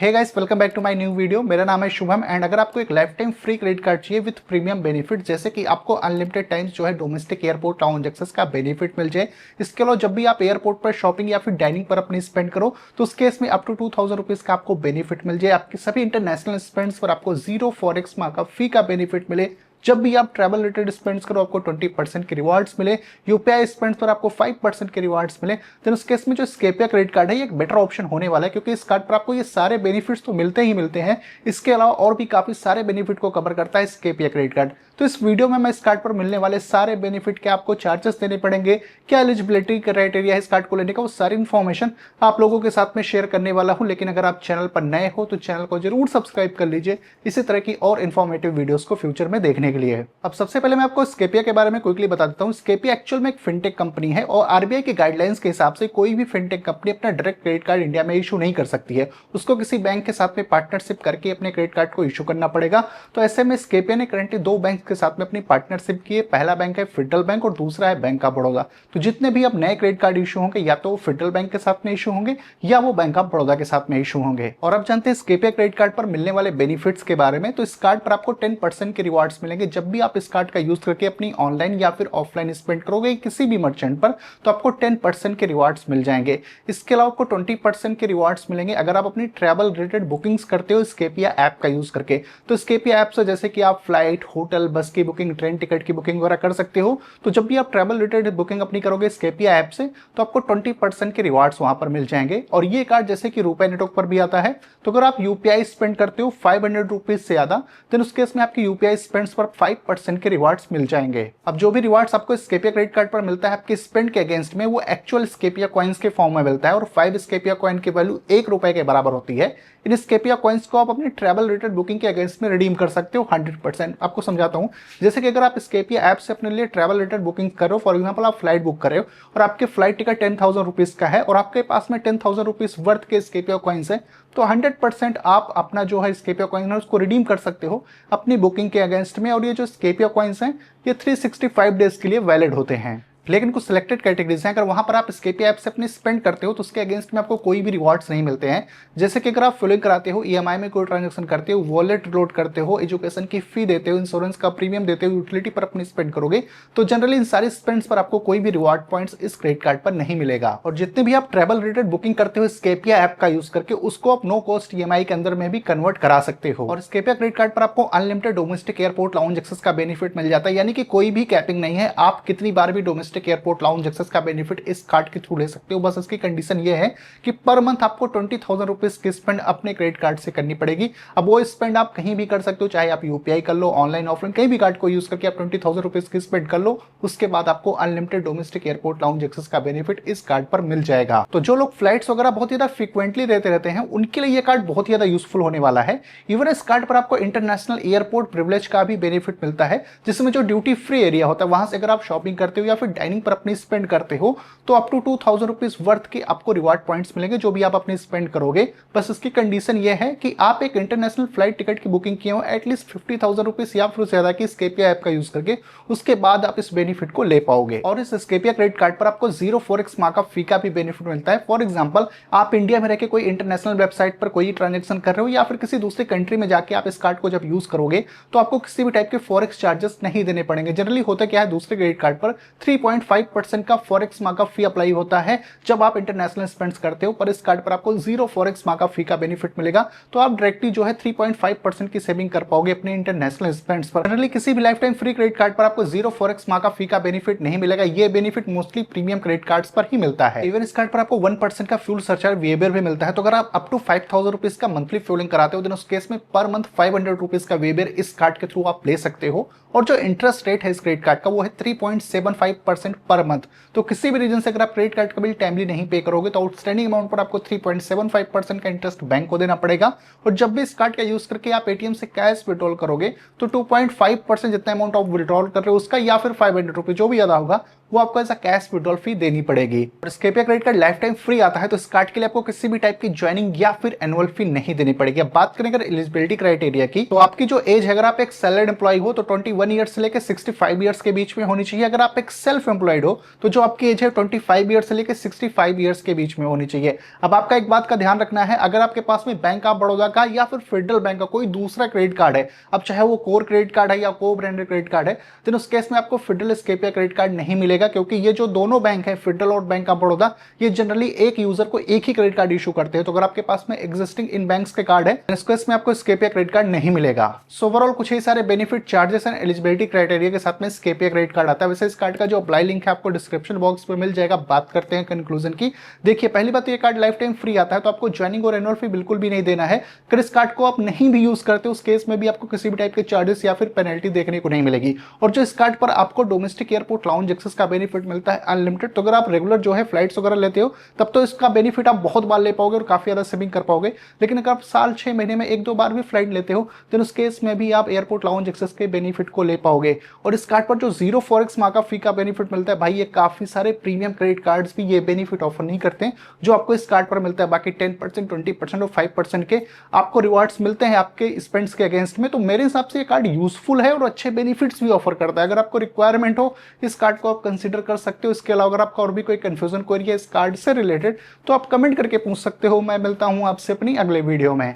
Hey guys, welcome back to my new video. मेरा नाम है शुभम एंड अगर आपको एक life time free credit card चाहिए विथ प्रीमियम बेनिफिट, जैसे कि आपको अनलिमिटेड टाइम्स जो है डोमेस्टिक एयरपोर्ट लाउंज एक्सेस का बेनिफिट मिल जाए। इसके अलावा जब भी आप एयरपोर्ट पर शॉपिंग या फिर डाइनिंग पर अपनी स्पेंड करो तो उस केस में अप टू 2000 रुपीज का आपको बेनिफिट मिल जाए। आपके सभी इंटरनेशनल स्पेंड्स पर आपको 0 फॉरेक्स मार्कअप फी का बेनिफिट मिले। जब भी आप ट्रैवल रिलेटेड स्पेंड्स करो आपको 20% के रिवार्ड्स मिले। यूपीआई स्पेंड्स पर आपको 5% के रिवार्ड्स मिले। तो उस केस में जो स्केपिया क्रेडिट कार्ड है ये एक बेटर ऑप्शन होने वाला है, क्योंकि इस कार्ड पर आपको ये सारे बेनिफिट्स तो मिलते ही मिलते हैं। इसके अलावा और भी काफी सारे बेनिफिट को कवर करता है स्केपिया क्रेडिट कार्ड। तो इस वीडियो में मैं इस कार्ड पर मिलने वाले सारे बेनिफिट के आपको चार्जेस देने पड़ेंगे, क्या एलिजिबिलिटी क्राइटेरिया है इस कार्ड को लेने का, वो सारी इन्फॉर्मेशन आप लोगों के साथ में शेयर करने वाला हूं। लेकिन अगर आप चैनल पर नए हो तो चैनल को जरूर सब्सक्राइब कर लीजिए इसी तरह की और इन्फॉर्मेटिव वीडियोस को फ्यूचर में देखने के लिए। अब सबसे पहले मैं आपको स्केपिया के बारे में क्विकली बता देता हूं। स्केपिया एक्चुअल में एक फिनटेक कंपनी है और आरबीआई के गाइडलाइंस के हिसाब से कोई भी फिनटेक कंपनी अपना डायरेक्ट क्रेडिट कार्ड इंडिया में इशू नहीं कर सकती है। उसको किसी बैंक के साथ में पार्टनरशिप करके अपने क्रेडिट कार्ड को इशू करना पड़ेगा। तो ऐसे में स्केपिया ने करंटली 2 बैंक के साथ में अपनी पार्टनरशिप की है। पहला बैंक है फेडरल बैंक और दूसरा है बैंक ऑफ बड़ौदा। तो जितने भी अब नए क्रेडिट कार्ड इशू होंगे या तो फेडरल बैंक के साथ में इशू होंगे या वो बैंक ऑफ बड़ौदा के साथ में इशू होंगे। और अब जानते हैं स्केपिया क्रेडिट कार्ड पर मिलने वाले बेनिफिट्स के बारे में। तो इस कार्ड पर आपको 10% के रिवार्ड्स मिलेंगे जब भी आप इस कार्ड का यूज करके अपनी ऑनलाइन या फिर ऑफलाइन स्पेंड करोगे किसी भी मर्चेंट पर, तो आपको 10% के रिवार्ड्स मिल जाएंगे। इसके अलावा आपको 20% के रिवार्ड्स मिलेंगे अगर आप अपनी ट्रैवल रिलेटेड बुकिंग्स करते हो स्केपिया ऐप का यूज करके। तो स्केपिया ऐप से जैसे कि आप फ्लाइट, होटल, बस की बुकिंग, ट्रेन टिकट की बुकिंग वगैरह कर सकते हो। तो जब भी आप ट्रैवल रिलेटेड बुकिंग अपनी करोगे स्केपिया ऐप से तो आपको 20% के रिवार्ड्स वहां पर मिल जाएंगे। और ये कार्ड जैसे कि रुपए नेटवर्क पर भी आता है। तो अगर आप यूपीआई स्पेंड करते हो 500 रुपीज से ज्यादा, देन उस केस में आपके यूपीआई स्पेंड्स पर 5% के रिवार्ड्स मिल जाएंगे। अब जो भी रिवार्ड्स आपको स्केपिया क्रेडिट कार्ड पर मिलता है आपके स्पेंड के अगेंस्ट में, वो एक्चुअल स्केपिया कॉइन्स के फॉर्म में मिलता है और 5 स्केपिया कॉइन की वैल्यू 1 रुपए के बराबर होती है। इन स्केपिया कॉइन्स को आप अपनी ट्रैवल रिलेटेड बुकिंग के अगेंस्ट में रिडीम कर सकते हो 100%। आपको समझाता हूं, जैसे कि अगर आप स्केपिया ऐप से अपने लिए ट्रैवल रिलेटेड बुकिंग कर रहे हो, फॉर एग्जांपल आप फ्लाइट बुक कर रहे हो और आपके फ्लाइट टिकट 10,000 रुपीज का है और आपके पास में 10,000 रुपीज वर्थ के स्केपिया कॉइन्स है, तो 100% आप अपना जो है स्केपिया कॉइन है उसको रिडीम कर सकते हो अपनी बुकिंग के अगेंस्ट में। और ये जो स्केपिया कॉइन्स हैं ये 365 डेज के लिए वैलिड होते हैं। लेकिन कुछ सिलेक्टेड कैटेगरीज हैं, अगर वहां पर आप स्केपिया ऐप से अपनी स्पेंड करते हो तो उसके अगेंस्ट में आपको कोई भी रिवार्ड्स नहीं मिलते हैं। जैसे कि अगर आप फिलिंग कराते हो, ईएमआई में कोई ट्रांजैक्शन करते हो, वॉलेट लोड करते हो, एजुकेशन की फी देते हो, इंश्योरेंस का प्रीमियम देते हो, यूटिलिटी पर अपनी स्पेंड करोगे तो जनरली इन सारी स्पेंड्स पर आपको कोई भी रिवार्ड पॉइंट्स इस क्रेडिट कार्ड पर नहीं मिलेगा। और जितने भी आप ट्रैवल रिलेटेड बुकिंग करते हो स्केपिया ऐप का यूज करके, उसको आप नो कॉस्ट ईएमआई के अंदर में भी कन्वर्ट करा सकते हो। और स्केपिया क्रेडिट कार्ड पर आपको unlimited domestic airport lounge access का बेनिफिट मिल जाता है, यानी कि कोई भी कैपिंग नहीं है। आप कितनी बार भी डोमेस्टिक एयरपोर्ट लाउंज एक्सेस का बेनिफिट इस कार्ड के थ्रू ले सकते हो। बस इसकी कंडीशन ये है कि पर मंथ आपको 20,000 रुपीज की स्पेंड अपने क्रेडिट कार्ड से करनी पड़ेगी। अब वो स्पेंड आप कहीं भी कर सकते हो, चाहे आप यूपीआई कर लो, ऑनलाइन ऑफलाइन कहीं भी कार्ड को यूज करके आप 20,000 रुपीज की स्पेंड कर लो। उसके बाद आपको unlimited domestic airport lounge access का बेनिफिट इस कार्ड पर मिल जाएगा। तो जो लोग फ्लाइट्स वगैरह बहुत ज्यादा फ्रीक्वेंटली रहते हैं उनके लिए ये कार्ड बहुत ज्यादा यूजफुल होने वाला है। इवन इस कार्ड पर आपको इंटरनेशनल एयरपोर्ट प्रिविलेज का भी बेनिफिट मिलता है, जिसमें जो ड्यूटी फ्री एरिया होता है वहां से अगर आप शॉपिंग करते हो या फिर डाइनिंग पर अपनी स्पेंड करते हो तो अप टू 2,000 रुपीज वर्थ के आपको रिवार्ड पॉइंट्स मिलेंगे जो भी आप अपनी स्पेंड करोगे। बस इसकी कंडीशन ये है कि आप एक इंटरनेशनल फ्लाइट टिकट की बुकिंग किए हो एटलीस्ट 50,000 रुपीज या फिर ज्यादा की स्केपिया ऐप का यूज करके, उसके बाद आप इस बेनिफिट को ले पाओगे। और इस स्केपिया क्रेडिट कार्ड पर आपको 0 फॉरेक्स मार्कअप फी का भी बेनिफिट मिलता है। फॉर एग्जाम्पल आप इंडिया में रहकर कोई इंटरनेशनल वेबसाइट पर कोई ट्रांजेक्शन कर रहे हो या फिर किसी दूसरे कंट्री में जाके आप इस कार्ड को जब यूज करोगे तो आपको किसी भी टाइप के फॉरेक्स चार्जेस नहीं देने पड़ेंगे। जनरली होता क्या है, दूसरे क्रेडिट कार्ड पर 3.5% का फॉरेक्स मार्कअप फी अप्लाई होता है जब आप इंटरनेशनल स्पेंड्स करते हो, पर इस कार्ड पर आपको 0 फॉरेक्स मार्कअप फी का बेनिफिट मिलेगा। तो आप डायरेक्टली जो है 3.5% की सेविंग कर पाओगे अपने इंटरनेशनल स्पेंड्स पर। जनरली किसी भी life time free credit card पर आपको 0 फॉरेक्स मार्कअप फी का बेनिफिट नहीं मिलेगा। ये benefit mostly premium credit cards पर ही मिलता है। इवन इस कार्ड पर आपको 1% का फ्यूल सरचार्ज वेबर भी मिलता है। तो अगर आप अप टू 5,000 रुपीज का मंथली फ्यूलिंग कराते हो तो उस केस में पर मंथ 500 रुपीज का वेबर इस कार्ड के थ्रू आप ले सकते हो। और जो इंटरेस्ट रेट है इस क्रेडिट कार्ड का वो है 3.75% पर मंथ। तो किसी भी रीजन से अगर आप क्रेडिट कार्ड का बिल टाइमली नहीं पे करोगे तो आउटस्टैंडिंग अमाउंट पर आपको 3.75% का इंटरेस्ट बैंक को देना पड़ेगा। और जब भी इस कार्ड का यूज करके आप एटीएम से कैश विड्रॉल करोगे तो 2.5% जितना अमाउंट आप विड्रॉल कर रहे हो उसका या फिर 500 रुपीज जो भी ज्यादा होगा वो आपको as a cash withdrawal fee देनी पड़ेगी। और Scapia credit card life time free आता है, तो इस कार्ड के लिए आपको किसी भी टाइप की ज्वाइनिंग या फिर एनुअल फी नहीं देनी पड़ेगी। अब बात करें अगर एलिजिबिलिटी क्राइटेरिया की, तो आपकी जो एज है, अगर आप एक सैलरीड एम्प्लॉय हो तो 21 ईयर्स से लेकर 65 ईयर्स के बीच में होनी चाहिए। अगर आप एक सेल्फ एम्प्लॉयड हो तो जो आपकी एज है 25 ईयर्स से लेकर 65 ईयर्स के बीच में होनी चाहिए। अब आपका एक बात का ध्यान रखना है, अगर आपके पास में बैंक ऑफ बड़ौदा का या फिर फेडरल बैंक का कोई दूसरा क्रेडिट कार्ड है, अब चाहे वो कोर क्रेडिट कार्ड है या को ब्रांडेड क्रेडिट कार्ड है, तो उस केस में आपको फेडरल स्केपिया क्रेडिट कार्ड नहीं मिलेगा, क्योंकि ये जो दोनों बैंक है, फेडरल और बैंक ऑफ बड़ौदा, ये जनरली एक यूजर को एक ही क्रेडिट कार्ड इशू करते हैं। तो अगर आपके पास में एग्जिस्टिंग इन बैंक्स के कार्ड है, इस केस में आपको स्केपिया क्रेडिट कार्ड नहीं मिलेगा। सो ओवरऑल कुछ ही सारे benefit, charges and eligibility criteria के साथ में स्केपिया क्रेडिट कार्ड आता है। वैसे इस कार्ड का जो अप्लाई लिंक है आपको डिस्क्रिप्शन बॉक्स में मिल जाएगा। बात करते हैं कंक्लूजन की। देखिए, पहली बात, ये कार्ड लाइफ टाइम फ्री आता है, तो आपको ज्वाइनिंग और एनुअल फी बिल्कुल भी नहीं देना है। अगर इस कार्ड को आप नहीं भी यूज करते, उस केस में भी आपको किसी भी टाइप के चार्जेस या फिर पेनल्टी देखने को नहीं मिलेगी। और जो इस कार्ड पर आपको डोमेस्टिक एयरपोर्ट लाउंज एक्सेस का बेनिफिट मिलता है अनलिमिटेड, तो अगर आप रेगुलर जो है फ्लाइट्स वगैरह लेते हो तब तो इसका बेनिफिट आप बहुत बार ले पाओगे और काफी ज्यादा सेविंग कर पाओगे। लेकिन अगर आप साल 6 महीने में 1-2 बार भी फ्लाइट लेते हो तो उस केस में भी आप एयरपोर्ट लाउंज एक्सेस के बेनिफिट को ले पाओगे। और इस कार्ड पर जो 0 फॉरेक्स मार्कअप फी का बेनिफिट मिलता है, भाई ये काफी सारे प्रीमियम क्रेडिट कार्ड्स भी ये बेनिफिट ऑफर नहीं करते हैं जो आपको इस कार्ड पर मिलता है। बाकी 10%, 20% और 5% के आपको रिवार्ड्स मिलते हैं आपके स्पेंड्स के अगेंस्ट में। तो मेरे हिसाब से ये कार्ड यूजफुल है और अच्छे बेनिफिट्स भी ऑफर करता है। अगर आपको रिक्वायरमेंट हो, इस कार्ड को आप कंसीडर कर सकते हो। इसके अलावा अगर आपका और भी कोई कंफ्यूजन क्वेरी है इस कार्ड से रिलेटेड, तो आप कमेंट करके पूछ सकते हो। मैं मिलता हूं आपसे अपनी अगले वीडियो में।